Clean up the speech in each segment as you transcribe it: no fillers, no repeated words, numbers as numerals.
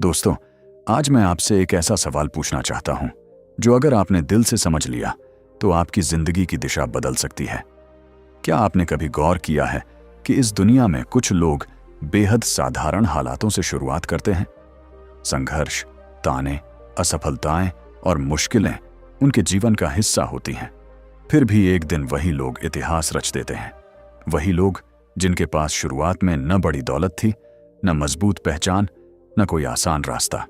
दोस्तों, आज मैं आपसे एक ऐसा सवाल पूछना चाहता हूं जो अगर आपने दिल से समझ लिया तो आपकी जिंदगी की दिशा बदल सकती है। क्या आपने कभी गौर किया है कि इस दुनिया में कुछ लोग बेहद साधारण हालातों से शुरुआत करते हैं? संघर्ष, ताने, असफलताएं और मुश्किलें उनके जीवन का हिस्सा होती हैं। फिर भी एक दिन वही लोग इतिहास रच देते हैं। वही लोग जिनके पास शुरुआत में न बड़ी दौलत थी, न मजबूत पहचान, न कोई आसान रास्ता,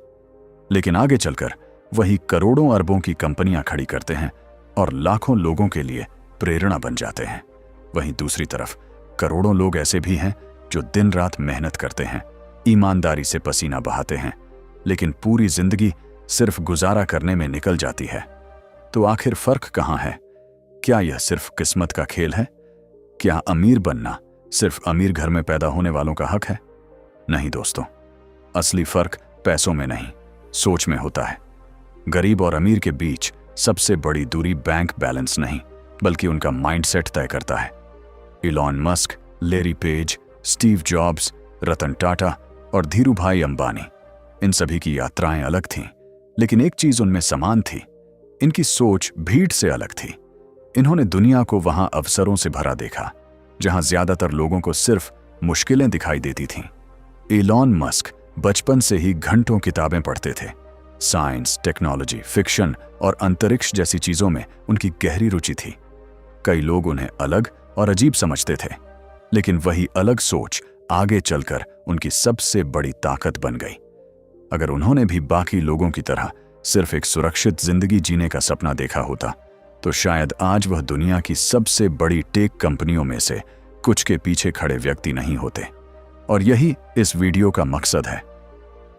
लेकिन आगे चलकर वही करोड़ों अरबों की कंपनियां खड़ी करते हैं और लाखों लोगों के लिए प्रेरणा बन जाते हैं। वहीं दूसरी तरफ करोड़ों लोग ऐसे भी हैं जो दिन रात मेहनत करते हैं, ईमानदारी से पसीना बहाते हैं, लेकिन पूरी जिंदगी सिर्फ गुजारा करने में निकल जाती है। तो आखिर फर्क कहाँ है? क्या यह सिर्फ किस्मत का खेल है? क्या अमीर बनना सिर्फ अमीर घर में पैदा होने वालों का हक है? नहीं दोस्तों, असली फर्क पैसों में नहीं, सोच में होता है। गरीब और अमीर के बीच सबसे बड़ी दूरी बैंक बैलेंस नहीं, बल्कि उनका माइंडसेट तय करता है। Elon Musk, Larry Page, Steve Jobs, Ratan Tata और धीरूभाई अंबानी, इन सभी की यात्राएं अलग थीं, लेकिन एक चीज उनमें समान थी, इनकी सोच भीड़ से अलग थी। इन्होंने दुनिया को वहां अवसरों से भरा देखा जहां ज्यादातर लोगों को सिर्फ मुश्किलें दिखाई देती थीं। इलॉन मस्क बचपन से ही घंटों किताबें पढ़ते थे। साइंस, टेक्नोलॉजी, फिक्शन और अंतरिक्ष जैसी चीजों में उनकी गहरी रुचि थी। कई लोग उन्हें अलग और अजीब समझते थे, लेकिन वही अलग सोच आगे चलकर उनकी सबसे बड़ी ताकत बन गई। अगर उन्होंने भी बाकी लोगों की तरह सिर्फ एक सुरक्षित जिंदगी जीने का सपना देखा होता, तो शायद आज वह दुनिया की सबसे बड़ी टेक कंपनियों में से कुछ के पीछे खड़े व्यक्ति नहीं होते। और यही इस वीडियो का मकसद है,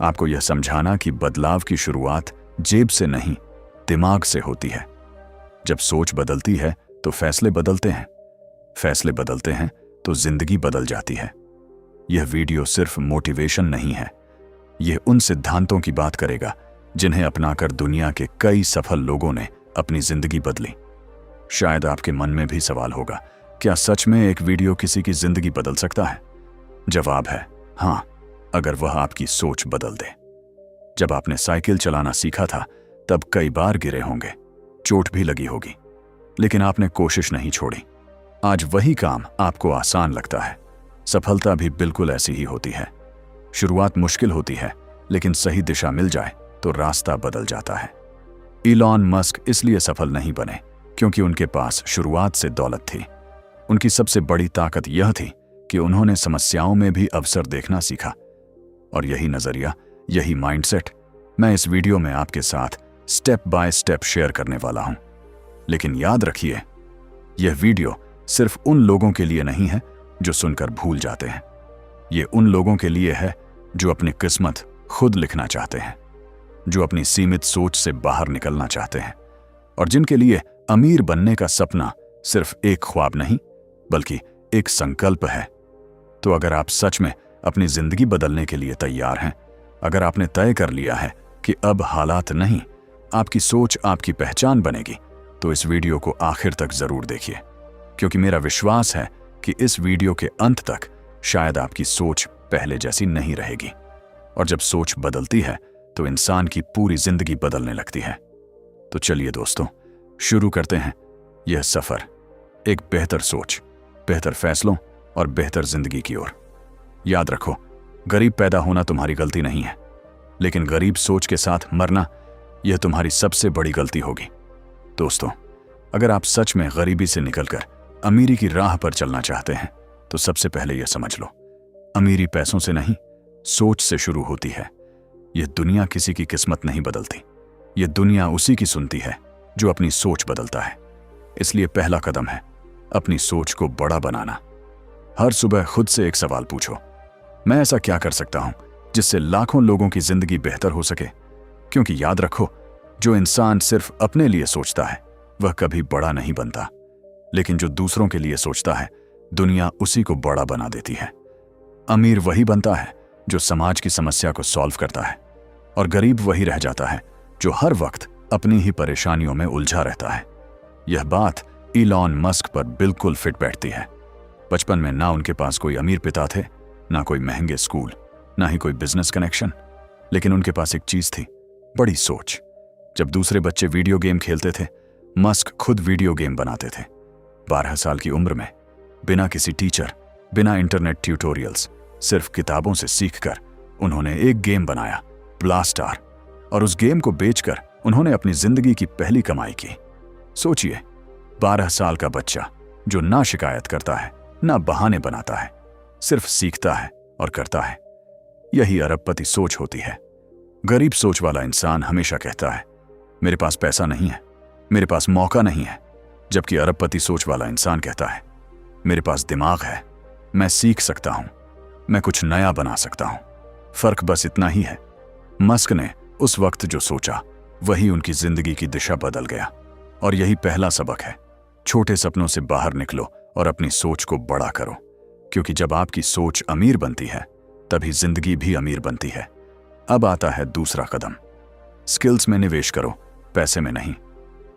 आपको यह समझाना कि बदलाव की शुरुआत जेब से नहीं, दिमाग से होती है। जब सोच बदलती है तो फैसले बदलते हैं, फैसले बदलते हैं तो जिंदगी बदल जाती है। यह वीडियो सिर्फ मोटिवेशन नहीं है, यह उन सिद्धांतों की बात करेगा जिन्हें अपनाकर दुनिया के कई सफल लोगों ने अपनी जिंदगी बदली। शायद आपके मन में भी सवाल होगा, क्या सच में एक वीडियो किसी की जिंदगी बदल सकता है? जवाब है हाँ, अगर वह आपकी सोच बदल दे। जब आपने साइकिल चलाना सीखा था तब कई बार गिरे होंगे, चोट भी लगी होगी, लेकिन आपने कोशिश नहीं छोड़ी। आज वही काम आपको आसान लगता है। सफलता भी बिल्कुल ऐसी ही होती है। शुरुआत मुश्किल होती है, लेकिन सही दिशा मिल जाए तो रास्ता बदल जाता है। इलॉन मस्क इसलिए सफल नहीं बने क्योंकि उनके पास शुरुआत से दौलत थी। उनकी सबसे बड़ी ताकत यह थी कि उन्होंने समस्याओं में भी अवसर देखना सीखा। और यही नजरिया, यही माइंडसेट मैं इस वीडियो में आपके साथ स्टेप बाय स्टेप शेयर करने वाला हूं। लेकिन याद रखिए, यह वीडियो सिर्फ उन लोगों के लिए नहीं है जो सुनकर भूल जाते हैं। यह उन लोगों के लिए है जो अपनी किस्मत खुद लिखना चाहते हैं, जो अपनी सीमित सोच से बाहर निकलना चाहते हैं, और जिनके लिए अमीर बनने का सपना सिर्फ एक ख्वाब नहीं, बल्कि एक संकल्प है। तो अगर आप सच में अपनी जिंदगी बदलने के लिए तैयार हैं, अगर आपने तय कर लिया है कि अब हालात नहीं, आपकी सोच आपकी पहचान बनेगी, तो इस वीडियो को आखिर तक जरूर देखिए, क्योंकि मेरा विश्वास है कि इस वीडियो के अंत तक शायद आपकी सोच पहले जैसी नहीं रहेगी। और जब सोच बदलती है तो इंसान की पूरी जिंदगी बदलने लगती है। तो चलिए दोस्तों, शुरू करते हैं यह सफर एक बेहतर सोच, बेहतर फैसलों और बेहतर जिंदगी की ओर। याद रखो, गरीब पैदा होना तुम्हारी गलती नहीं है, लेकिन गरीब सोच के साथ मरना, यह तुम्हारी सबसे बड़ी गलती होगी। दोस्तों, अगर आप सच में गरीबी से निकलकर अमीरी की राह पर चलना चाहते हैं, तो सबसे पहले यह समझ लो, अमीरी पैसों से नहीं, सोच से शुरू होती है। यह दुनिया किसी की किस्मत नहीं बदलती, यह दुनिया उसी की सुनती है जो अपनी सोच बदलता है। इसलिए पहला कदम है अपनी सोच को बड़ा बनाना। हर सुबह खुद से एक सवाल पूछो, मैं ऐसा क्या कर सकता हूं जिससे लाखों लोगों की जिंदगी बेहतर हो सके? क्योंकि याद रखो, जो इंसान सिर्फ अपने लिए सोचता है वह कभी बड़ा नहीं बनता, लेकिन जो दूसरों के लिए सोचता है, दुनिया उसी को बड़ा बना देती है। अमीर वही बनता है जो समाज की समस्या को सॉल्व करता है, और गरीब वही रह जाता है जो हर वक्त अपनी ही परेशानियों में उलझा रहता है। यह बात इलॉन मस्क पर बिल्कुल फिट बैठती है। बचपन में ना उनके पास कोई अमीर पिता थे, ना कोई महंगे स्कूल, ना ही कोई बिजनेस कनेक्शन, लेकिन उनके पास एक चीज थी, बड़ी सोच। जब दूसरे बच्चे वीडियो गेम खेलते थे, मस्क खुद वीडियो गेम बनाते थे। 12 साल की उम्र में, बिना किसी टीचर, बिना इंटरनेट ट्यूटोरियल्स, सिर्फ किताबों से सीखकर उन्होंने एक गेम बनाया, ब्लास्टार, और उस गेम को बेचकर उन्होंने अपनी जिंदगी की पहली कमाई की। सोचिए, 12 साल का बच्चा जो ना शिकायत करता है, ना बहाने बनाता है, सिर्फ सीखता है और करता है। यही अरबपति सोच होती है। गरीब सोच वाला इंसान हमेशा कहता है, मेरे पास पैसा नहीं है, मेरे पास मौका नहीं है, जबकि अरबपति सोच वाला इंसान कहता है, मेरे पास दिमाग है, मैं सीख सकता हूं, मैं कुछ नया बना सकता हूं। फर्क बस इतना ही है, मस्क ने उस वक्त जो सोचा वही उनकी जिंदगी की दिशा बदल गया। और यही पहला सबक है, छोटे सपनों से बाहर निकलो और अपनी सोच को बड़ा करो, क्योंकि जब आपकी सोच अमीर बनती है तभी जिंदगी भी अमीर बनती है। अब आता है दूसरा कदम, स्किल्स में निवेश करो, पैसे में नहीं।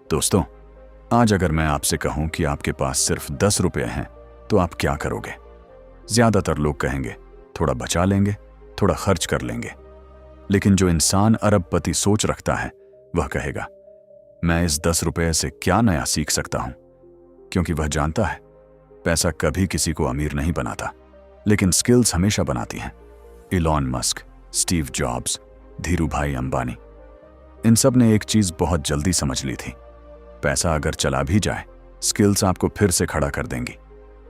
दोस्तों, आज अगर मैं आपसे कहूं कि आपके पास सिर्फ 10 रुपये हैं तो आप क्या करोगे? ज्यादातर लोग कहेंगे थोड़ा बचा लेंगे, थोड़ा खर्च कर लेंगे। लेकिन जो इंसान अरबपति सोच रखता है वह कहेगा, मैं इस 10 रुपये से क्या नया सीख सकता हूं, क्योंकि वह जानता है पैसा कभी किसी को अमीर नहीं बनाता, लेकिन स्किल्स हमेशा बनाती हैं। Elon Musk, Steve Jobs, Dhirubhai Ambani, इन सब ने एक चीज बहुत जल्दी समझ ली थी, पैसा अगर चला भी जाए, स्किल्स आपको फिर से खड़ा कर देंगी।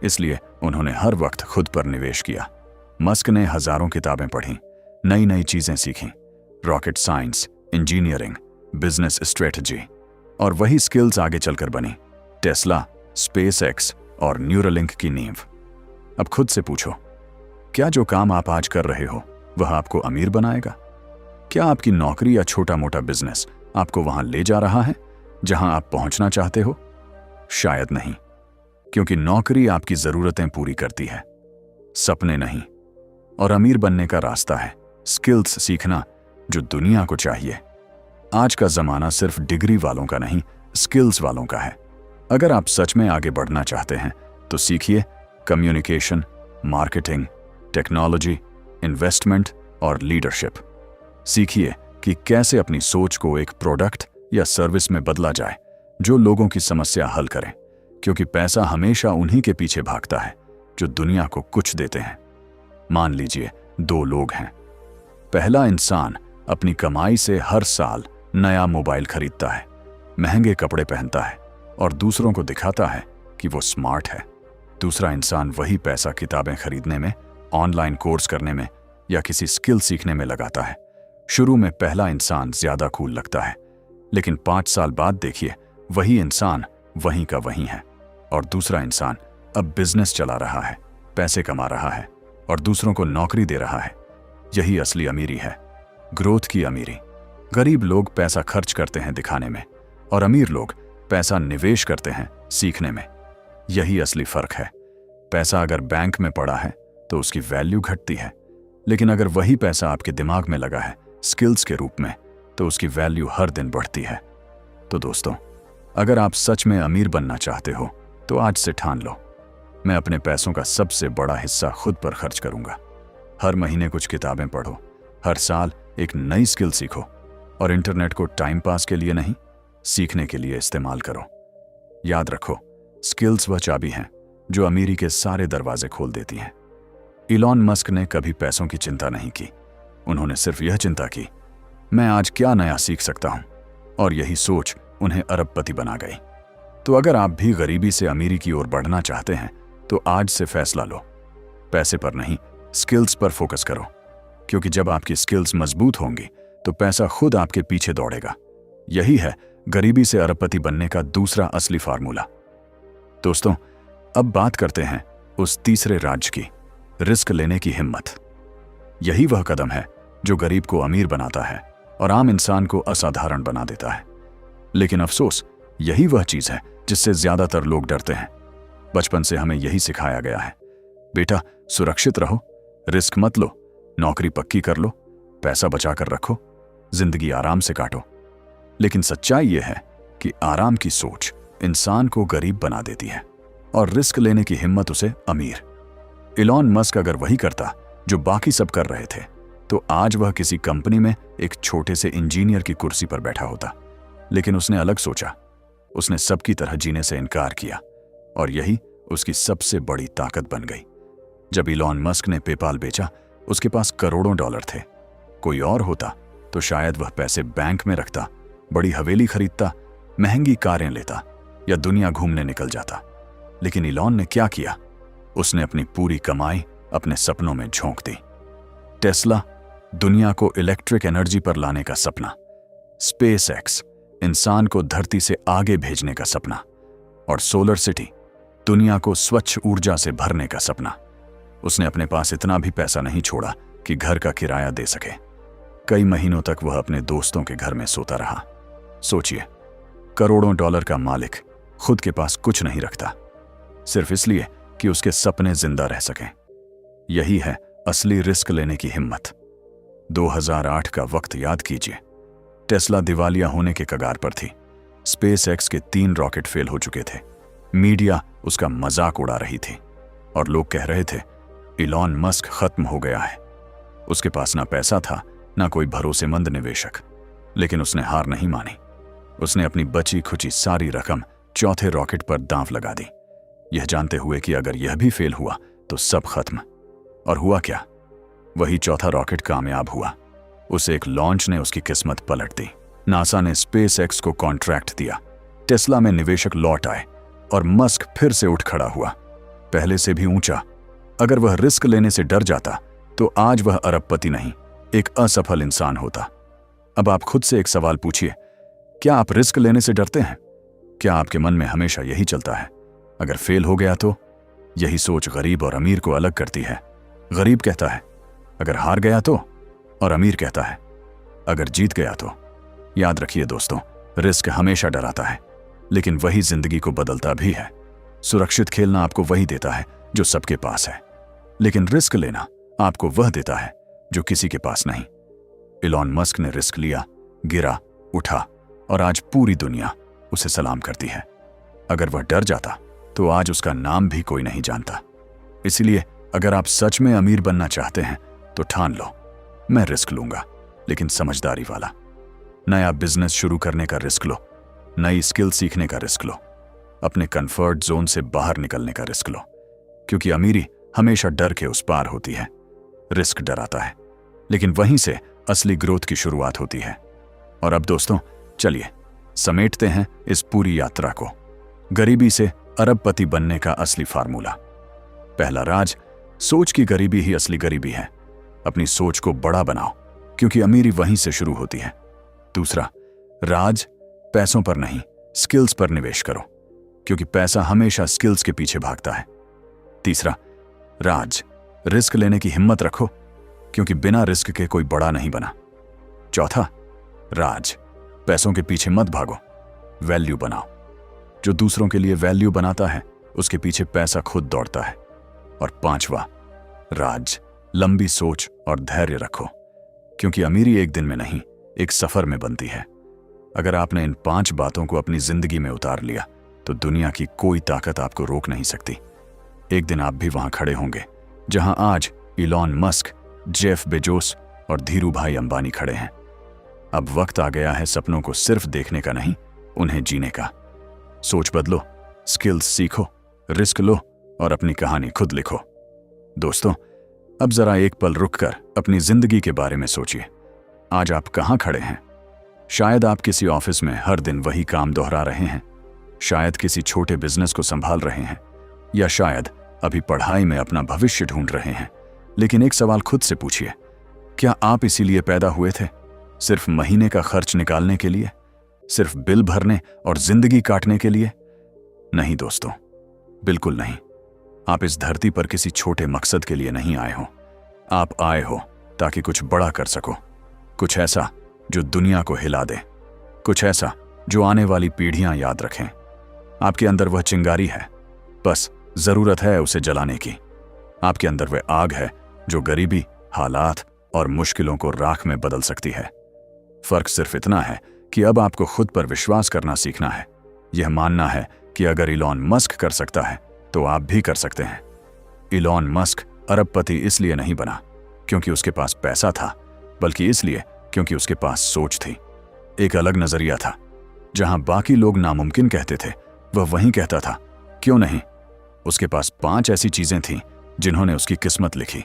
इसलिए उन्होंने हर वक्त खुद पर निवेश किया। मस्क ने हजारों किताबें पढ़ी, नई नई चीजें सीखीं, rocket science, engineering, business strategy, और वही स्किल्स आगे चलकर बनी टेस्ला, स्पेसएक्स और न्यूरालिंक की नींव। अब खुद से पूछो, क्या जो काम आप आज कर रहे हो वह आपको अमीर बनाएगा? क्या आपकी नौकरी या छोटा मोटा बिजनेस आपको वहां ले जा रहा है जहां आप पहुंचना चाहते हो? शायद नहीं, क्योंकि नौकरी आपकी जरूरतें पूरी करती है, सपने नहीं। और अमीर बनने का रास्ता है स्किल्स सीखना, जो दुनिया को चाहिए। आज का जमाना सिर्फ डिग्री वालों का नहीं, स्किल्स वालों का है। अगर आप सच में आगे बढ़ना चाहते हैं तो सीखिए कम्युनिकेशन, मार्केटिंग, टेक्नोलॉजी, इन्वेस्टमेंट और लीडरशिप। सीखिए कि कैसे अपनी सोच को एक प्रोडक्ट या सर्विस में बदला जाए जो लोगों की समस्या हल करें, क्योंकि पैसा हमेशा उन्हीं के पीछे भागता है जो दुनिया को कुछ देते हैं। मान लीजिए 2 लोग हैं। पहला इंसान अपनी कमाई से हर साल नया मोबाइल खरीदता है, महंगे कपड़े पहनता है और दूसरों को दिखाता है कि वो स्मार्ट है। दूसरा इंसान वही पैसा किताबें खरीदने में, ऑनलाइन कोर्स करने में या किसी स्किल सीखने में लगाता है। शुरू में पहला इंसान ज्यादा कूल लगता है, लेकिन 5 साल बाद देखिए वही इंसान वहीं का वहीं है, और दूसरा इंसान अब बिजनेस चला रहा है, पैसे कमा रहा है और दूसरों को नौकरी दे रहा है। यही असली अमीरी है, ग्रोथ की अमीरी। गरीब लोग पैसा खर्च करते हैं दिखाने में, और अमीर लोग पैसा निवेश करते हैं सीखने में। यही असली फर्क है। पैसा अगर बैंक में पड़ा है तो उसकी वैल्यू घटती है, लेकिन अगर वही पैसा आपके दिमाग में लगा है स्किल्स के रूप में, तो उसकी वैल्यू हर दिन बढ़ती है। तो दोस्तों, अगर आप सच में अमीर बनना चाहते हो तो आज से ठान लो, मैं अपने पैसों का सबसे बड़ा हिस्सा खुद पर खर्च करूंगा। हर महीने कुछ किताबें पढ़ो, हर साल एक नई स्किल सीखो, और इंटरनेट को टाइम पास के लिए नहीं, सीखने के लिए इस्तेमाल करो। याद रखो, स्किल्स वह चाबी हैं जो अमीरी के सारे दरवाजे खोल देती हैं। इलॉन मस्क ने कभी पैसों की चिंता नहीं की, उन्होंने सिर्फ यह चिंता की, मैं आज क्या नया सीख सकता हूं, और यही सोच उन्हें अरबपति बना गई। तो अगर आप भी गरीबी से अमीरी की ओर बढ़ना चाहते हैं तो आज से फैसला लो, पैसे पर नहीं, स्किल्स पर फोकस करो, क्योंकि जब आपकी स्किल्स मजबूत होंगी तो पैसा खुद आपके पीछे दौड़ेगा। यही है गरीबी से अरबपति बनने का दूसरा असली फार्मूला। दोस्तों, अब बात करते हैं उस तीसरे राज की, रिस्क लेने की हिम्मत। यही वह कदम है जो गरीब को अमीर बनाता है और आम इंसान को असाधारण बना देता है। लेकिन अफसोस, यही वह चीज है जिससे ज्यादातर लोग डरते हैं। बचपन से हमें यही सिखाया गया है, बेटा सुरक्षित रहो, रिस्क मत लो, नौकरी पक्की कर लो, पैसा बचा कर रखो, जिंदगी आराम से काटो। लेकिन सच्चाई यह है कि आराम की सोच इंसान को गरीब बना देती है और रिस्क लेने की हिम्मत उसे अमीर। इलॉन मस्क अगर वही करता जो बाकी सब कर रहे थे तो आज वह किसी कंपनी में एक छोटे से इंजीनियर की कुर्सी पर बैठा होता। लेकिन उसने अलग सोचा। उसने सबकी तरह जीने से इनकार किया और यही उसकी सबसे बड़ी ताकत बन गई। जब इलॉन मस्क ने पेपाल बेचा, उसके पास करोड़ों डॉलर थे। कोई और होता तो शायद वह पैसे बैंक में रखता, बड़ी हवेली खरीदता, महंगी कारें लेता या दुनिया घूमने निकल जाता। लेकिन इलॉन ने क्या किया? उसने अपनी पूरी कमाई अपने सपनों में झोंक दी। टेस्ला, दुनिया को इलेक्ट्रिक एनर्जी पर लाने का सपना। स्पेसएक्स, इंसान को धरती से आगे भेजने का सपना। और सोलर सिटी, दुनिया को स्वच्छ ऊर्जा से भरने का सपना। उसने अपने पास इतना भी पैसा नहीं छोड़ा कि घर का किराया दे सके। कई महीनों तक वह अपने दोस्तों के घर में सोता रहा। सोचिए, करोड़ों डॉलर का मालिक खुद के पास कुछ नहीं रखता, सिर्फ इसलिए कि उसके सपने जिंदा रह सकें। यही है असली रिस्क लेने की हिम्मत। 2008 का वक्त याद कीजिए। टेस्ला दिवालिया होने के कगार पर थी। स्पेसएक्स के 3 रॉकेट फेल हो चुके थे। मीडिया उसका मजाक उड़ा रही थी और लोग कह रहे थे इलॉन मस्क खत्म हो गया है। उसके पास ना पैसा था, ना कोई भरोसेमंद निवेशक। लेकिन उसने हार नहीं मानी। उसने अपनी बची खुची सारी रकम चौथे रॉकेट पर दांव लगा दी, यह जानते हुए कि अगर यह भी फेल हुआ तो सब खत्म। और हुआ क्या? वही चौथा रॉकेट कामयाब हुआ। उसे एक लॉन्च ने उसकी किस्मत पलट दी। नासा ने स्पेसएक्स को कॉन्ट्रैक्ट दिया। टेस्ला में निवेशक लौट आए और मस्क फिर से उठ खड़ा हुआ, पहले से भी ऊंचा। अगर वह रिस्क लेने से डर जाता तो आज वह अरबपति नहीं, एक असफल इंसान होता। अब आप खुद से एक सवाल पूछिए, क्या आप रिस्क लेने से डरते हैं? क्या आपके मन में हमेशा यही चलता है, अगर फेल हो गया तो? यही सोच गरीब और अमीर को अलग करती है। गरीब कहता है अगर हार गया तो, और अमीर कहता है अगर जीत गया तो। याद रखिए दोस्तों, रिस्क हमेशा डराता है, लेकिन वही जिंदगी को बदलता भी है। सुरक्षित खेलना आपको वही देता है जो सबके पास है, लेकिन रिस्क लेना आपको वह देता है जो किसी के पास नहीं। इलॉन मस्क ने रिस्क लिया, गिरा, उठा और आज पूरी दुनिया उसे सलाम करती है। अगर वह डर जाता तो आज उसका नाम भी कोई नहीं जानता। इसलिए अगर आप सच में अमीर बनना चाहते हैं तो ठान लो, मैं रिस्क लूंगा, लेकिन समझदारी वाला। नया बिजनेस शुरू करने का रिस्क लो, नई स्किल सीखने का रिस्क लो, अपने कंफर्ट जोन से बाहर निकलने का रिस्क लो, क्योंकि अमीरी हमेशा डर के उस पार होती है। रिस्क डराता है, लेकिन वहीं से असली ग्रोथ की शुरुआत होती है। और अब दोस्तों, चलिए समेटते हैं इस पूरी यात्रा को। गरीबी से अरबपति बनने का असली फार्मूला। पहला राज, सोच की गरीबी ही असली गरीबी है। अपनी सोच को बड़ा बनाओ, क्योंकि अमीरी वहीं से शुरू होती है। दूसरा राज, पैसों पर नहीं, स्किल्स पर निवेश करो, क्योंकि पैसा हमेशा स्किल्स के पीछे भागता है। तीसरा राज, रिस्क लेने की हिम्मत रखो, क्योंकि बिना रिस्क के कोई बड़ा नहीं बना। चौथा राज, पैसों के पीछे मत भागो, वैल्यू बनाओ। जो दूसरों के लिए वैल्यू बनाता है उसके पीछे पैसा खुद दौड़ता है। और पांचवा राज, लंबी सोच और धैर्य रखो, क्योंकि अमीरी एक दिन में नहीं, एक सफर में बनती है। अगर आपने इन 5 बातों को अपनी जिंदगी में उतार लिया तो दुनिया की कोई ताकत आपको रोक नहीं सकती। एक दिन आप भी वहां खड़े होंगे जहां आज इलॉन मस्क, जेफ बेजोस और धीरू भाई अंबानी खड़े हैं। अब वक्त आ गया है सपनों को सिर्फ देखने का नहीं, उन्हें जीने का। सोच बदलो, स्किल्स सीखो, रिस्क लो और अपनी कहानी खुद लिखो। दोस्तों, अब जरा एक पल रुककर अपनी जिंदगी के बारे में सोचिए। आज आप कहां खड़े हैं? शायद आप किसी ऑफिस में हर दिन वही काम दोहरा रहे हैं, शायद किसी छोटे बिजनेस को संभाल रहे हैं, या शायद अभी पढ़ाई में अपना भविष्य ढूंढ रहे हैं। लेकिन एक सवाल खुद से पूछिए, क्या आप इसीलिए पैदा हुए थे? सिर्फ महीने का खर्च निकालने के लिए? सिर्फ बिल भरने और जिंदगी काटने के लिए? नहीं दोस्तों, बिल्कुल नहीं। आप इस धरती पर किसी छोटे मकसद के लिए नहीं आए हो। आप आए हो ताकि कुछ बड़ा कर सको, कुछ ऐसा जो दुनिया को हिला दे, कुछ ऐसा जो आने वाली पीढ़ियां याद रखें। आपके अंदर वह चिंगारी है, बस जरूरत है उसे जलाने की। आपके अंदर वह आग है जो गरीबी, हालात और मुश्किलों को राख में बदल सकती है। फर्क सिर्फ इतना है कि अब आपको खुद पर विश्वास करना सीखना है, यह मानना है कि अगर इलॉन मस्क कर सकता है तो आप भी कर सकते हैं। इलॉन मस्क अरबपति इसलिए नहीं बना क्योंकि उसके पास पैसा था, बल्कि इसलिए क्योंकि उसके पास सोच थी, एक अलग नजरिया था। जहां बाकी लोग नामुमकिन कहते थे, वह वहीं कहता था क्यों नहीं। उसके पास 5 ऐसी चीजें थीं जिन्होंने उसकी किस्मत लिखी।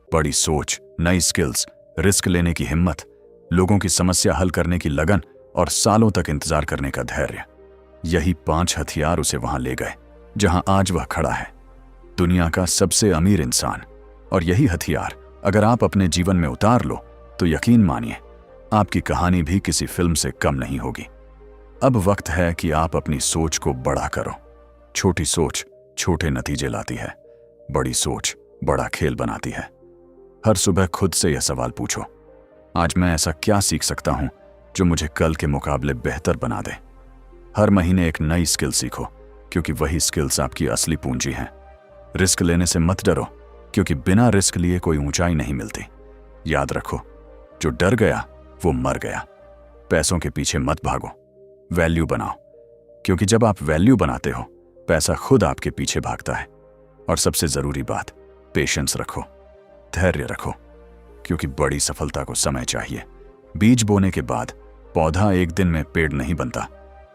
बड़ी सोच, नई स्किल्स, रिस्क लेने की हिम्मत, लोगों की समस्या हल करने की लगन और सालों तक इंतजार करने का धैर्य। यही 5 हथियार उसे वहां ले गए जहां आज वह खड़ा है, दुनिया का सबसे अमीर इंसान। और यही हथियार अगर आप अपने जीवन में उतार लो तो यकीन मानिए आपकी कहानी भी किसी फिल्म से कम नहीं होगी। अब वक्त है कि आप अपनी सोच को बड़ा करो। छोटी सोच छोटे नतीजे लाती है, बड़ी सोच बड़ा खेल बनाती है। हर सुबह खुद से यह सवाल पूछो, आज मैं ऐसा क्या सीख सकता हूं जो मुझे कल के मुकाबले बेहतर बना दे। हर महीने एक नई स्किल सीखो, क्योंकि वही स्किल्स आपकी असली पूंजी हैं। रिस्क लेने से मत डरो, क्योंकि बिना रिस्क लिए कोई ऊंचाई नहीं मिलती। याद रखो, जो डर गया वो मर गया। पैसों के पीछे मत भागो, वैल्यू बनाओ, क्योंकि जब आप वैल्यू बनाते हो पैसा खुद आपके पीछे भागता है। और सबसे जरूरी बात, पेशेंस रखो, धैर्य रखो, क्योंकि बड़ी सफलता को समय चाहिए। बीज बोने के बाद पौधा एक दिन में पेड़ नहीं बनता,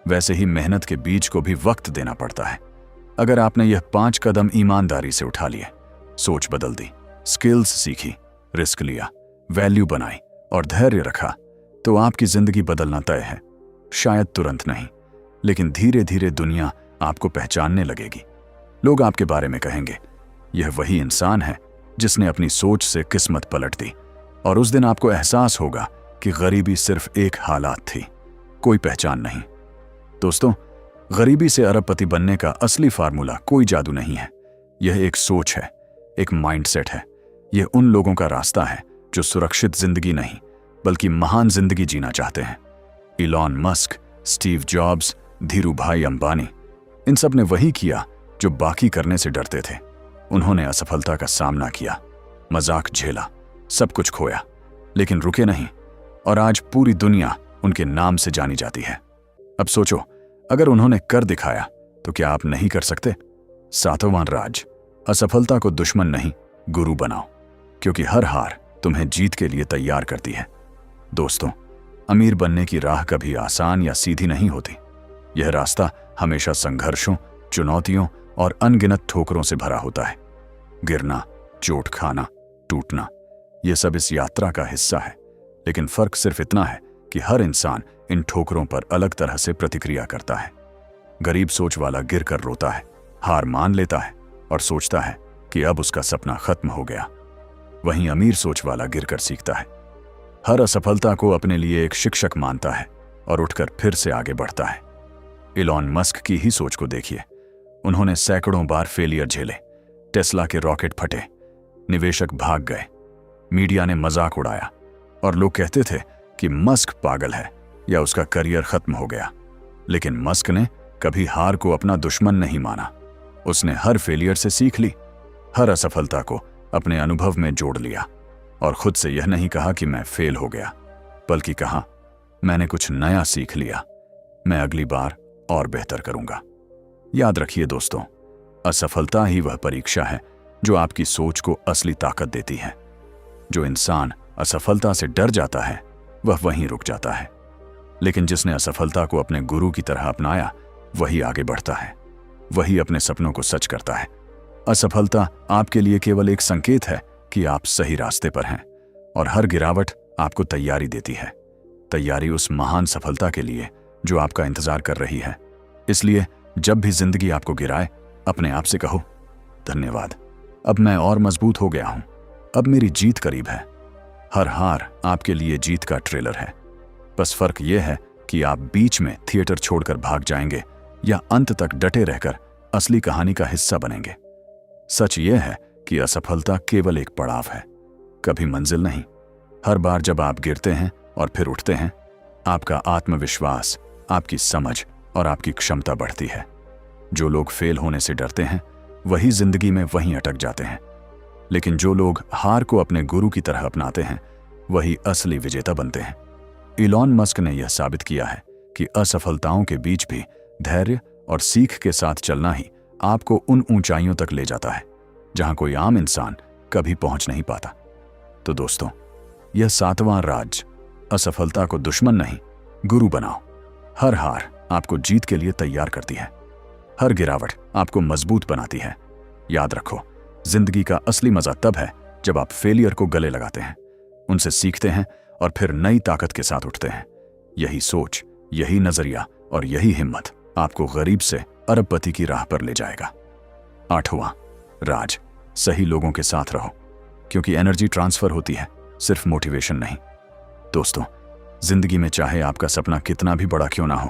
वैसे ही मेहनत के बीज को भी वक्त देना पड़ता है। अगर आपने यह 5 कदम ईमानदारी से उठा लिए, सोच बदल दी, स्किल्स सीखी, रिस्क लिया, वैल्यू बनाई और धैर्य रखा, तो आपकी जिंदगी बदलना तय है। शायद तुरंत नहीं, लेकिन धीरे धीरे दुनिया आपको पहचानने लगेगी। लोग आपके बारे में कहेंगे, यह वही इंसान है जिसने अपनी सोच से किस्मत पलट दी। और उस दिन आपको एहसास होगा कि गरीबी सिर्फ एक हालात थी, कोई पहचान नहीं। दोस्तों, गरीबी से अरबपति बनने का असली फार्मूला कोई जादू नहीं है। यह एक सोच है, एक माइंडसेट है। यह उन लोगों का रास्ता है जो सुरक्षित जिंदगी नहीं बल्कि महान जिंदगी जीना चाहते हैं। Elon Musk, Steve jobs, Dhiru भाई अंबानी, इन सब ने वही किया जो बाकी करने से डरते थे। उन्होंने असफलता का सामना किया, मजाक झेला, सब कुछ खोया, लेकिन रुके नहीं, और आज पूरी दुनिया उनके नाम से जानी जाती है। अब सोचो, अगर उन्होंने कर दिखाया तो क्या आप नहीं कर सकते? सातवां राज, असफलता को दुश्मन नहीं गुरु बनाओ, क्योंकि हर हार तुम्हें जीत के लिए तैयार करती है। दोस्तों, अमीर बनने की राह कभी आसान या सीधी नहीं होती। यह रास्ता हमेशा संघर्षों, चुनौतियों और अनगिनत ठोकरों से भरा होता है। गिरना, चोट खाना, टूटना, यह सब इस यात्रा का हिस्सा है। लेकिन फर्क सिर्फ इतना है कि हर इंसान इन ठोकरों पर अलग तरह से प्रतिक्रिया करता है। गरीब सोच वाला गिर कर रोता है, हार मान लेता है और सोचता है कि अब उसका सपना खत्म हो गया। वहीं अमीर सोच वाला गिर कर सीखता है, हर असफलता को अपने लिए एक शिक्षक मानता है और उठकर फिर से आगे बढ़ता है। इलॉन मस्क की ही सोच को देखिए, उन्होंने सैकड़ों बार फेलियर झेले, टेस्ला के रॉकेट फटे, निवेशक भाग गए, मीडिया ने मजाक उड़ाया और लोग कहते थे कि मस्क पागल है या उसका करियर खत्म हो गया। लेकिन मस्क ने कभी हार को अपना दुश्मन नहीं माना। उसने हर फेलियर से सीख ली, हर असफलता को अपने अनुभव में जोड़ लिया और खुद से यह नहीं कहा कि मैं फेल हो गया, बल्कि कहा मैंने कुछ नया सीख लिया, मैं अगली बार और बेहतर करूंगा। याद रखिए दोस्तों, असफलता ही वह परीक्षा है जो आपकी सोच को असली ताकत देती है। जो इंसान असफलता से डर जाता है वह वहीं रुक जाता है, लेकिन जिसने असफलता को अपने गुरु की तरह अपनाया वही आगे बढ़ता है, वही अपने सपनों को सच करता है। असफलता आपके लिए केवल एक संकेत है कि आप सही रास्ते पर हैं, और हर गिरावट आपको तैयारी देती है, तैयारी उस महान सफलता के लिए जो आपका इंतजार कर रही है। इसलिए जब भी जिंदगी आपको गिराए, अपने आप से कहो, धन्यवाद, अब मैं और मजबूत हो गया हूं, अब मेरी जीत करीब है। हर हार आपके लिए जीत का ट्रेलर है। बस फर्क यह है कि आप बीच में थिएटर छोड़कर भाग जाएंगे या अंत तक डटे रहकर असली कहानी का हिस्सा बनेंगे। सच यह है कि असफलता केवल एक पड़ाव है, कभी मंजिल नहीं। हर बार जब आप गिरते हैं और फिर उठते हैं, आपका आत्मविश्वास, आपकी समझ और आपकी क्षमता बढ़ती है। जो लोग फेल होने से डरते हैं वही जिंदगी में वहीं अटक जाते हैं, लेकिन जो लोग हार को अपने गुरु की तरह अपनाते हैं वही असली विजेता बनते हैं। इलॉन मस्क ने यह साबित किया है कि असफलताओं के बीच भी धैर्य और सीख के साथ चलना ही आपको उन ऊंचाइयों तक ले जाता है जहां कोई आम इंसान कभी पहुंच नहीं पाता। तो दोस्तों, यह 7वां राज, असफलता को दुश्मन नहीं गुरु बनाओ। हर हार आपको जीत के लिए तैयार करती है, हर गिरावट आपको मजबूत बनाती है। याद रखो, जिंदगी का असली मजा तब है जब आप फेलियर को गले लगाते हैं, उनसे सीखते हैं और फिर नई ताकत के साथ उठते हैं। यही सोच, यही नजरिया और यही हिम्मत आपको गरीब से अरबपति की राह पर ले जाएगा। 8वां राज, सही लोगों के साथ रहो, क्योंकि एनर्जी ट्रांसफर होती है, सिर्फ मोटिवेशन नहीं। दोस्तों, जिंदगी में चाहे आपका सपना कितना भी बड़ा क्यों ना हो,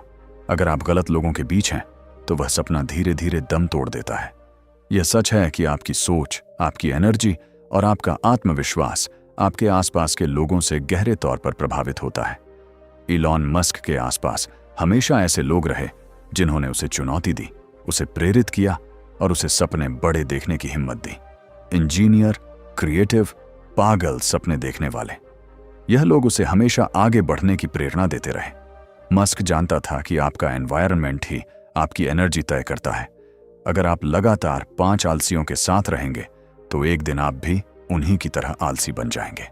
अगर आप गलत लोगों के बीच हैं तो वह सपना धीरे धीरे दम तोड़ देता है। यह सच है कि आपकी सोच, आपकी एनर्जी और आपका आत्मविश्वास आपके आसपास के लोगों से गहरे तौर पर प्रभावित होता है। इलॉन मस्क के आसपास हमेशा ऐसे लोग रहे जिन्होंने उसे चुनौती दी, उसे प्रेरित किया और उसे सपने बड़े देखने की हिम्मत दी। इंजीनियर, क्रिएटिव, पागल सपने देखने वाले, यह लोग उसे हमेशा आगे बढ़ने की प्रेरणा देते रहे। मस्क जानता था कि आपका एनवायरनमेंट ही आपकी एनर्जी तय करता है। अगर आप लगातार 5 आलसियों के साथ रहेंगे तो एक दिन आप भी उन्हीं की तरह आलसी बन जाएंगे।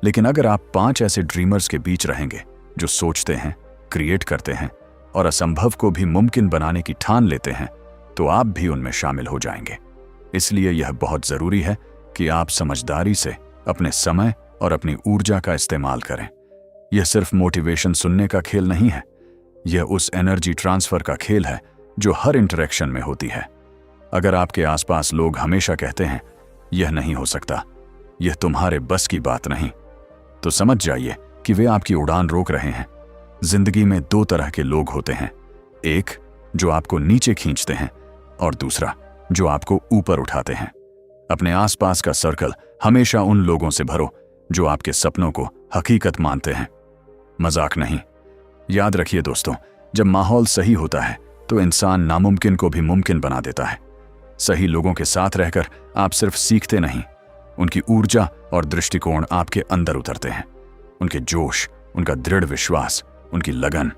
लेकिन अगर आप 5 ऐसे ड्रीमर्स के बीच रहेंगे जो सोचते हैं, क्रिएट करते हैं और असंभव को भी मुमकिन बनाने की ठान लेते हैं, तो आप भी उनमें शामिल हो जाएंगे। इसलिए यह बहुत जरूरी है कि आप समझदारी से अपने समय और अपनी ऊर्जा का इस्तेमाल करें। यह सिर्फ मोटिवेशन सुनने का खेल नहीं है, यह उस एनर्जी ट्रांसफर का खेल है जो हर इंटरेक्शन में होती है। अगर आपके आसपास लोग हमेशा कहते हैं यह नहीं हो सकता, यह तुम्हारे बस की बात नहीं, तो समझ जाइए कि वे आपकी उड़ान रोक रहे हैं। जिंदगी में 2 तरह के लोग होते हैं, एक जो आपको नीचे खींचते हैं और दूसरा जो आपको ऊपर उठाते हैं। अपने आसपास का सर्कल हमेशा उन लोगों से भरो जो आपके सपनों को हकीकत मानते हैं, मजाक नहीं। याद रखिए दोस्तों, जब माहौल सही होता है तो इंसान नामुमकिन को भी मुमकिन बना देता है। सही लोगों के साथ रहकर आप सिर्फ सीखते नहीं, उनकी ऊर्जा और दृष्टिकोण आपके अंदर उतरते हैं। उनके जोश, उनका दृढ़ विश्वास, उनकी लगन,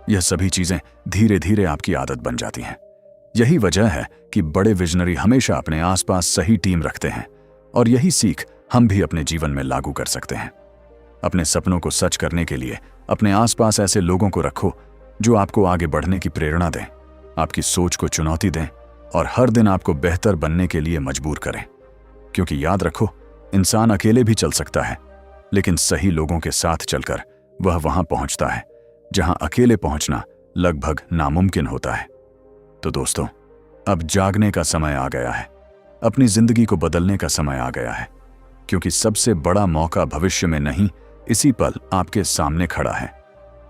यह सभी चीजें धीरे धीरे आपकी आदत बन जाती हैं। यही वजह है कि बड़े विजनरी हमेशा अपने आसपास सही टीम रखते हैं और यही सीख हम भी अपने जीवन में लागू कर सकते हैं। अपने सपनों को सच करने के लिए अपने आसपास ऐसे लोगों को रखो जो आपको आगे बढ़ने की प्रेरणा दें, आपकी सोच को चुनौती दें और हर दिन आपको बेहतर बनने के लिए मजबूर करें। क्योंकि याद रखो, इंसान अकेले भी चल सकता है, लेकिन सही लोगों के साथ चलकर वह वहां पहुंचता है जहां अकेले पहुंचना लगभग नामुमकिन होता है। तो दोस्तों, अब जागने का समय आ गया है, अपनी जिंदगी को बदलने का समय आ गया है, क्योंकि सबसे बड़ा मौका भविष्य में नहीं, इसी पल आपके सामने खड़ा है।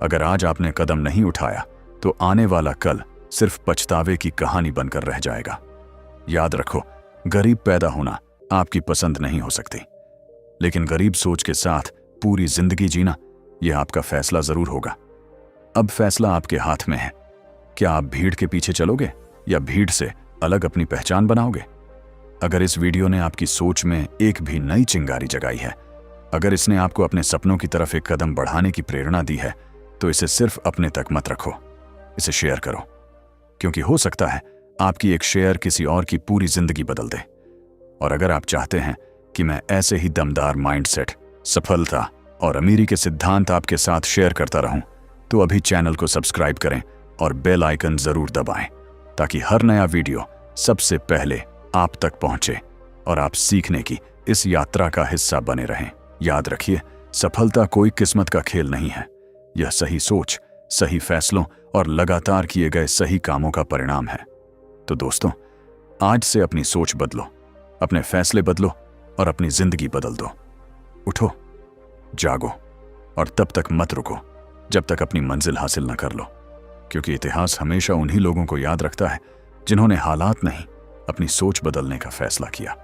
अगर आज आपने कदम नहीं उठाया तो आने वाला कल सिर्फ पछतावे की कहानी बनकर रह जाएगा। याद रखो, गरीब पैदा होना आपकी पसंद नहीं हो सकती, लेकिन गरीब सोच के साथ पूरी जिंदगी जीना यह आपका फैसला जरूर होगा। अब फैसला आपके हाथ में है। क्या आप भीड़ के पीछे चलोगे या भीड़ से अलग अपनी पहचान बनाओगे? अगर इस वीडियो ने आपकी सोच में एक भी नई चिंगारी जगाई है, अगर इसने आपको अपने सपनों की तरफ एक कदम बढ़ाने की प्रेरणा दी है, तो इसे सिर्फ अपने तक मत रखो, इसे शेयर करो, क्योंकि हो सकता है आपकी एक शेयर किसी और की पूरी जिंदगी बदल दे। और अगर आप चाहते हैं कि मैं ऐसे ही दमदार माइंडसेट, सफलता और अमीरी के सिद्धांत आपके साथ शेयर करता रहूं, तो अभी चैनल को सब्सक्राइब करें और बेल आइकन जरूर दबाएं, ताकि हर नया वीडियो सबसे पहले आप तक पहुंचे और आप सीखने की इस यात्रा का हिस्सा बने रहें। याद रखिए, सफलता कोई किस्मत का खेल नहीं है, यह सही सोच, सही फैसलों और लगातार किए गए सही कामों का परिणाम है। तो दोस्तों, आज से अपनी सोच बदलो, अपने फैसले बदलो और अपनी जिंदगी बदल दो। उठो, जागो और तब तक मत रुको जब तक अपनी मंजिल हासिल न कर लो, क्योंकि इतिहास हमेशा उन्हीं लोगों को याद रखता है जिन्होंने हालात नहीं, अपनी सोच बदलने का फैसला किया।